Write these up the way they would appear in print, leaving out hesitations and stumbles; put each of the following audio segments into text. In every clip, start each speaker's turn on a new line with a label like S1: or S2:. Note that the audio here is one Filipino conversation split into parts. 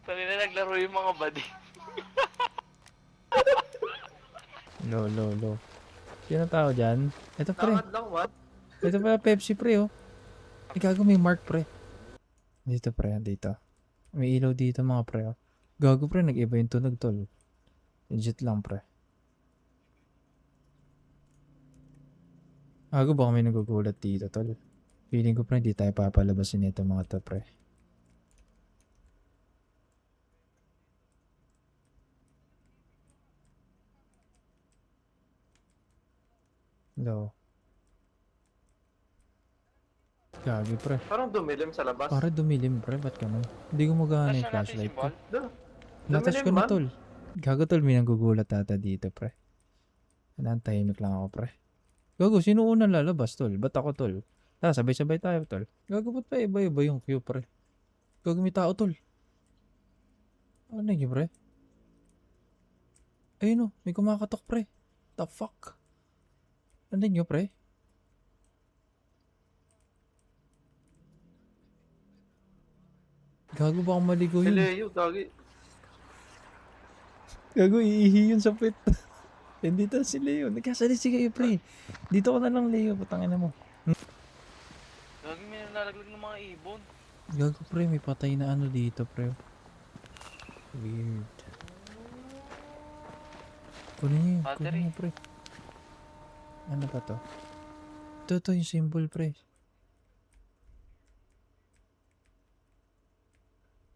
S1: Kanina naglaro yung mga buddy.
S2: Lo. Sino tao dyan? Ito pre.
S3: Lakad lang, what?
S2: Ito pala Pepsi pre oh. Gago may mark pre. Dito pre, dito. May ilaw dito mga pre oh. Gago pre, nag-iba yung tunog tol. Legit lang pre. Gago baka may nagugulat dito tol. Feeling ko pre, hindi tayo papalabasin nito mga to pre. Hello. Gagi pre.
S3: Parang dumilim sa labas.
S2: Para dumilim pre, ba't ganun? Hindi ko magana yung flashlight ko.
S3: Duh.
S2: Natas ko
S3: Dumilim
S2: na
S3: man.
S2: tol. Gago tol, may nagugulat ata dito pre. Kailangan tahimik lang ako pre. Gago, sino unang lalabas tol? Ba't ako tol? Tara, sabay-sabay tayo tol. Gago, ba't pa iba-iba yung queue pre? Gago, may tao tol. Ano yun pre? Ayun o, may kumakatok pre. The fuck? Ano yun pre? Gago, baka maligo
S3: Si
S2: yun.
S3: Leo, dagi.
S2: Gago, iihi yun sa pit. Hindi to si Leo. Nagkasalisi kayo, pre. Dito ko na lang, Leo. Putangin na mo.
S1: Gagi may nalalaglag ng mga ibon.
S2: Gago, pre. May patay na ano dito, pre. Weird. Kunin niyo,
S1: Battery.
S2: pre. Ano ba to? Ito yung symbol, pre.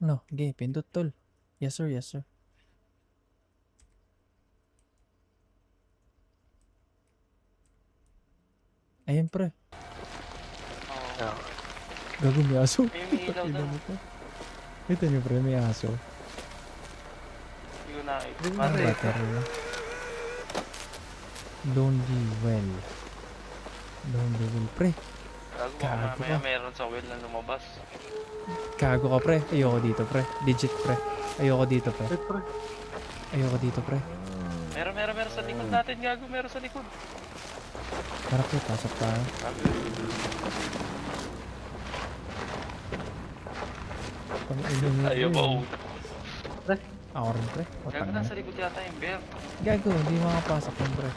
S2: No, okay. Pindot, tol. Yes, sir. Yes, sir. Ayan, pre.
S1: Oo.
S2: Gago, may aso.
S1: May ilaw
S2: Ina
S1: doon.
S2: mo to. Ito niyo, pre. May aso.
S1: Hindi ko nakita.
S2: Ano
S1: Pare,
S2: battery? Lonely well. Lonely well, pre.
S1: gago baka
S2: Gago
S1: mamaya
S2: ka.
S1: meron sa well na lumabas.
S2: Gago ka, pre. Ayoko dito, pre. Legit, pre. Ayoko dito, pre.
S3: Eh, pre.
S2: Ayoko dito, pre.
S1: Meron sa likod natin, gago. Meron sa likod.
S2: Tara, pre. Pasok tayo.
S1: Gago. Ayaw ba
S2: Ako rin, pre.
S1: Gago
S2: Patang na.
S1: nasa likod yata yung bear.
S2: Gago, hindi makapasok yung pre.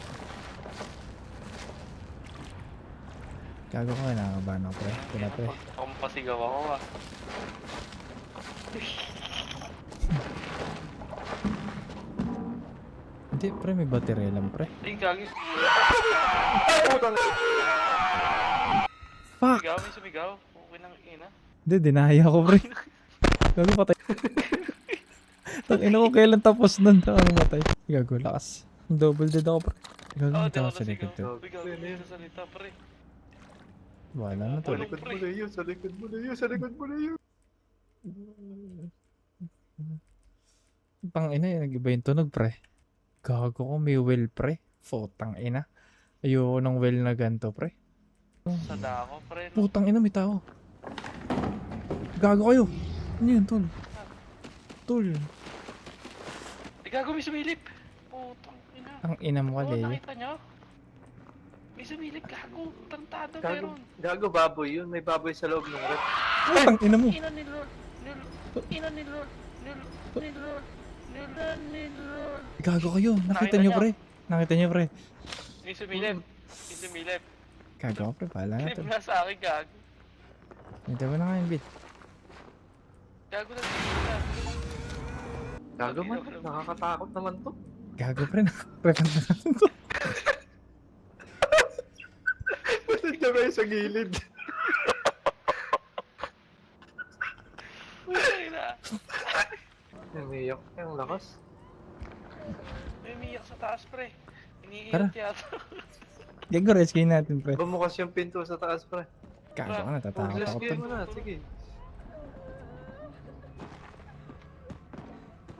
S2: Gago ka, nakakabahan ako, pre. Pina, pre.
S1: Ako mapasigaw ako ah.
S2: Hindi, pre. May battery lang, pre.
S1: Ay, gagi.
S3: Putang.
S2: Fuck!
S1: Sumigaw, may sumigaw. Okay nang ina.
S2: Hindi, dinaya ko, pre. Gago, patay. Tangina ko kailan tapos nun. Ano matay? Gago, lakas. Double dead ako, pre. Gago,
S1: Oo,
S2: may
S1: di
S2: tao
S1: ako
S2: sa likod
S1: nasigaw.
S2: to.
S1: Uy, gago, may sasalita pre.
S2: Wala na
S3: Sa
S2: to.
S3: likod mo, Leo. Sa likod mo, Leo. Sa likod mo, Leo.
S2: Pang ina, nag-iba yung tunog, pre. Gago ko, may well, pre. Putang ina. Ayoko ng well na ganito, pre.
S1: Sa dako pre. No?
S2: Putang ina, may tao. Gago kayo. Ano yun, tol? Tol.
S1: Ay, gago, may sumilip. Putang ina.
S2: Ang ina mo,
S1: Oo,
S2: Leo.
S1: nakita nyo? May sumilip, gago. Tantado
S3: Gago,
S1: meron.
S3: gago baboy yun. May baboy sa loob ng rep.
S2: Putang ina mo.
S1: Ina ni Lord. Ina ni Lord. Ni Lord. Ni Lord.
S2: Gago kayo. Nakita
S1: Nakita
S2: nyo,
S1: niya.
S2: pre. Nakita nyo, pre.
S1: May sumilip. May sumilip.
S2: Gago ka, pre. Bahala na,
S1: Clip
S2: tol.
S1: nga sa akin, gago.
S2: Hindi mo na kayo, bit.
S1: Gago na sumilip na.
S3: Gago man. Nakakatakot naman to.
S2: Gago, pre. Nakakrepan na natin to.
S3: Ba't na ba yung sa gilid?
S1: Putang ina.
S3: Umiyak. Ang lakas.
S1: May umiyak sa taas, pre.
S2: Tara.
S1: Iniiyak yata.
S2: Gago, rescue natin, pre.
S3: Bumukas yung pinto sa taas, pre.
S2: Gago ka, natatakot ako,
S3: Rescue
S2: tol.
S3: mo na. Sige.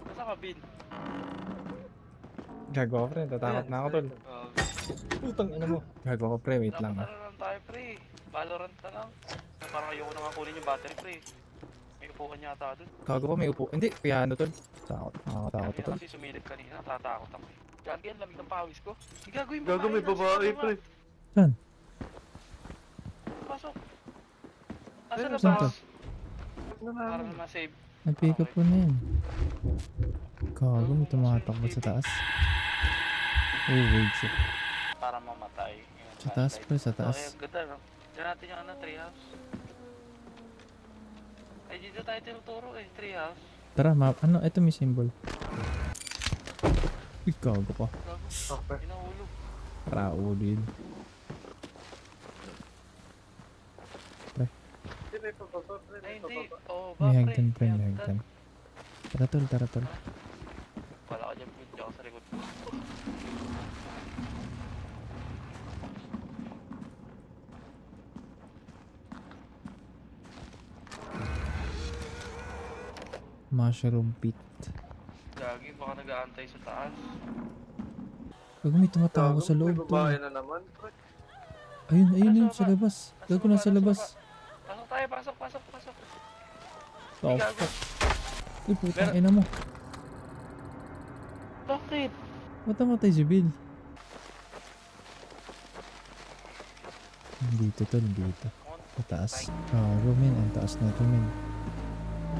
S1: Nasa ka, Bin?
S2: Gago ka, pre. Natatakot na ako, tol. Putang ina mo. Gago ka, pre. Wait lang,
S1: Dapat
S2: ah.
S1: ano lang tayo, pre. Valorant na lang. Parang ayoko na nga kunin yung battery, pre. May upuan yata doon.
S2: Gago ka, may upo. Hindi, piano, tol. Takot. Nakakatakot to,
S1: Kaya
S2: tol.
S1: kasi sumilip kanina, natatakot ako eh. Gagi, ang lamig ng pawis ko. Di gago yung
S3: Gago may
S1: nasa
S3: babae,
S1: loob,
S3: pre.
S2: Saan?
S1: Pasok. Nasa
S3: Ayun,
S1: labas.
S2: saan to?
S3: Ano na?
S1: Para naman save.
S2: Nag-pick up ko na yan. Gago, may tumatakbo sa taas. Oh, wait, shit.
S1: Para mamatay. Yung
S2: Sa taas
S1: flashlight.
S2: pre, sa
S1: Okay,
S2: taas.
S1: ang ganda no? Diyan natin yung treehouse. Ay, dito tayo tinuturo eh, treehouse.
S2: Tara, map. Ano? Ito may symbol. Uy, gago ka.
S1: Gago,
S3: Okay.
S1: inahulog.
S2: Raulo yun.
S3: Hindi, may pababa, pre.
S1: Ay,
S3: May
S1: hindi.
S3: pababa.
S1: Oo, ba,
S2: May
S1: pre?
S2: hagdan pre, may
S1: May
S2: hagdan. Tara tol, tara tol.
S1: Wala ka dyan, pinch ako sa likod.
S2: Mushroom pit.
S1: Gagi, baka nag-aantay sa taas.
S2: Gago, may tumatawa
S3: Gago,
S2: sa
S3: may
S2: loob
S3: babae
S2: tol.
S3: na naman, pre.
S2: Ayun, ayun
S1: Nasa
S2: yun,
S1: baba.
S2: sa labas. Gago,
S1: baba,
S2: nasa labas.
S1: Pasok tayo, pasok, pasok, pasok.
S2: Oh,
S1: Gago.
S2: fuck. Uy, putang
S1: Meron-
S2: ina mo.
S1: Bakit?
S2: Ba't namatay si Bill? Dito tol, dito. Sa taas. Gago, men. Ang taas na ito, men.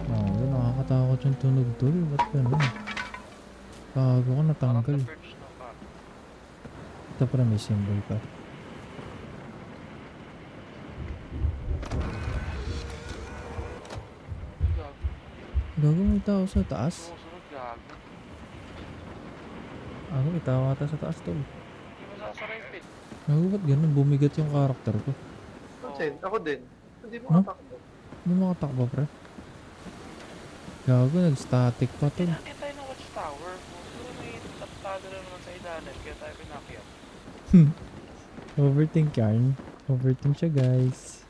S2: Gago, nakakatakot yung tunog tol. Ba't ganun? Gago ka, natanggal.
S1: Parang na-perch na pa.
S2: Ito pa may symbol pa.
S1: Gago.
S2: Gago, may tao sa taas.
S1: Sumusunod, gago.
S2: Gago, may tao ata sa taas tol.
S1: Hindi mo sasara yung pit.
S2: Gago, ba't ganun? Bumigat yung karakter ko.
S3: Pansin, ako din. Hindi mo
S2: No?
S3: katakbo.
S2: Hindi makatakbo, pre. Gago, nag-static pa tol.
S1: Pinakit tayo ng watchtower. Siguro may tatado na naman sa ilalim, kaya tayo pinakyat.
S2: Overthink yarn. Overthink siya, guys.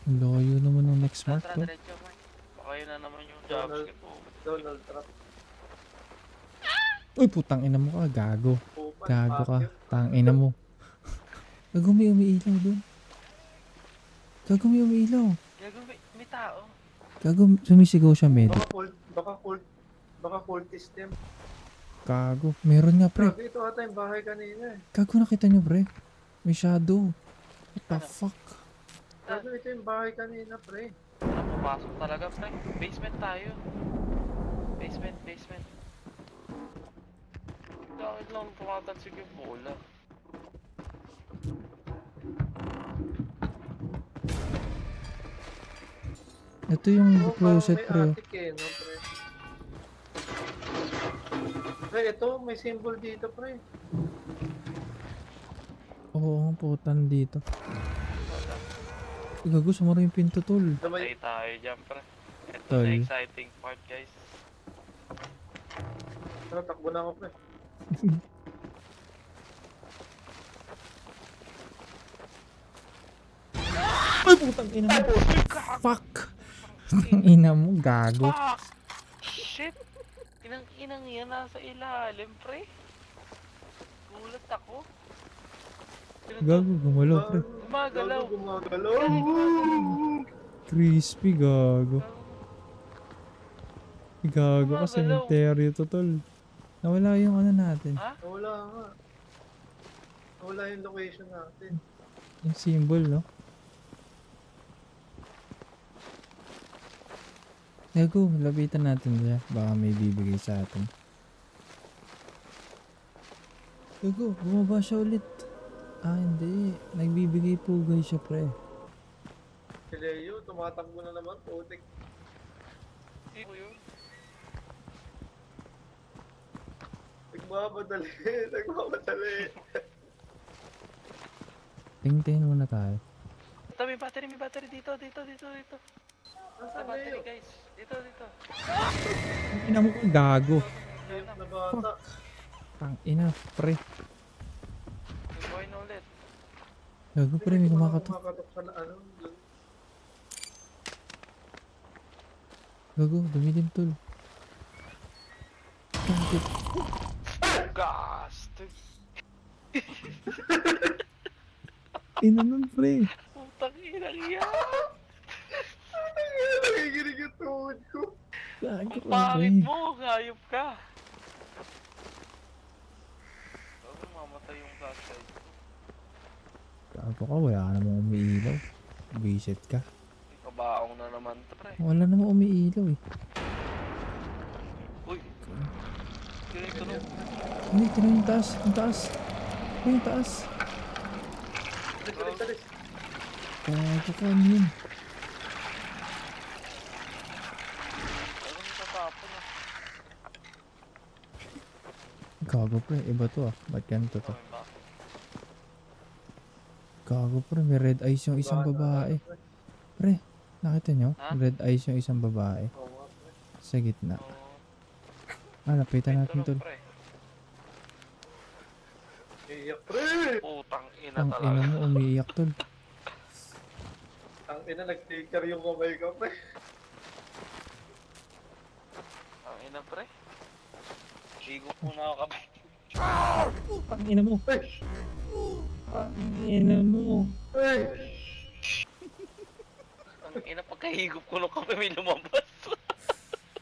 S2: Ang layo naman ng next mark
S1: Tara,
S2: to.
S1: diretso, Mike. Baka yun na naman yung jobs
S3: Donald.
S1: ko.
S3: Donald Trump.
S2: Uy, putang ina mo ka, gago.
S3: Pupan,
S2: Gago ka,
S3: fuck you.
S2: tang ina mo. Gago, may umiilaw dun. Gago, may umiilaw.
S1: Gago, may tao.
S2: Gago, sumisigaw siya, med.
S3: Baka cultist yan.
S2: Gago, meron nga, pre.
S3: Grabe, ito ata yung bahay kanina eh.
S2: Gago, nakita nyo, pre. May shadow. What the
S1: Ano?
S2: fuck?
S3: Grabe, ito yung bahay kanina, pre.
S1: Napapasok talaga, pre. Basement tayo. Basement, basement. Bakit lang tumatansig yung bola?
S2: Ito yung
S3: Oo, parang
S2: closet,
S3: may
S2: pre.
S3: attic eh, no, pre. Pre, ito, may symbol dito, pre.
S2: Oo, ang putan dito.
S1: Wala.
S2: Gago, sumara yung pinto, tol.
S1: Patay tayo dyan, pre. Ito
S2: Tol.
S1: na exciting part, guys.
S3: Ano, takbo na ako, pre.
S2: Ay, putang ina mo. Fuck. Putang ina mo, gago.
S1: Fuck! Shit! Inang yan nasa ilalim, pre. Gulat ako.
S2: Gago, gumalaw, pre.
S1: Gumagalaw.
S3: Gumagalaw.
S2: Crispy, gago. Gago ka,
S1: Gumagalaw.
S2: cemetery to, tol. Nawala yung ano natin.
S1: Ha?
S3: Wala nga. Wala yung location natin.
S2: Yung symbol, no? Gago, lapitan natin siya. Baka may bibigay sa atin. Gago, bumaba siya ulit. Ah, hindi. Nagbibigay po guys siya, pre.
S3: Si Leo, tumatakbo na naman, putik.
S1: Hindi ko yun.
S3: Nagmamadali, nagmamadali.
S2: Tingin muna tayo.
S1: Ito, may battery dito. Sa
S3: Nasaan
S1: battery,
S3: Leo?
S1: guys. Dito.
S2: Ang ina mo kang gago.
S3: Leo na bata.
S2: Tang ina, pre.
S1: May buhay na ulit.
S2: Gago, pre, may kumakatok.
S3: Kumakatok sa ano. dun.
S2: Gago, dumilim, tol. Gago.
S1: Gast!
S2: Ina nun, pre.
S1: Putang inang yan!
S3: Nakikinig yung tuhod ko.
S2: Gago
S1: Ang
S2: ka,
S1: pangit
S2: pre.
S1: mo, ngayop ka! Bago mamatay yung flashlight.
S2: Gago ka, wala ka namang umiilaw. Visit ka.
S1: Ikaw ba Baong na naman to, pre.
S2: Wala namang umiilaw eh.
S1: Uy! Kaya ito no.
S2: Hindi, tinan yung taas. Yung taas. Yung taas.
S3: Talis.
S2: Gago ka, ano yun?
S1: Ano yung tatapon ah?
S2: Gago pre, iba to ah. Ba't ganito to?
S1: Ano ba?
S2: Gago pre, may red eyes yung isang babae. Pre, nakita nyo?
S1: Ha?
S2: Red eyes yung isang babae.
S3: Oo nga, pre.
S2: Sa gitna.
S1: Oo.
S2: Lapitan
S1: Ito
S2: natin
S1: no,
S2: tol.
S1: pre.
S3: Iyak, pre!
S1: Putang ina
S2: Ang ina
S1: talaga.
S2: mo, umiiyak tol.
S3: Ang ina, nag-taker yung kamay ko, pre.
S1: Ang ina, pre. Higop muna ako kamay.
S2: Ang ina mo.
S3: Ay!
S2: Ang ina mo.
S3: Ay!
S1: Ang ina, pagkahigop ko nung kami may lumabas.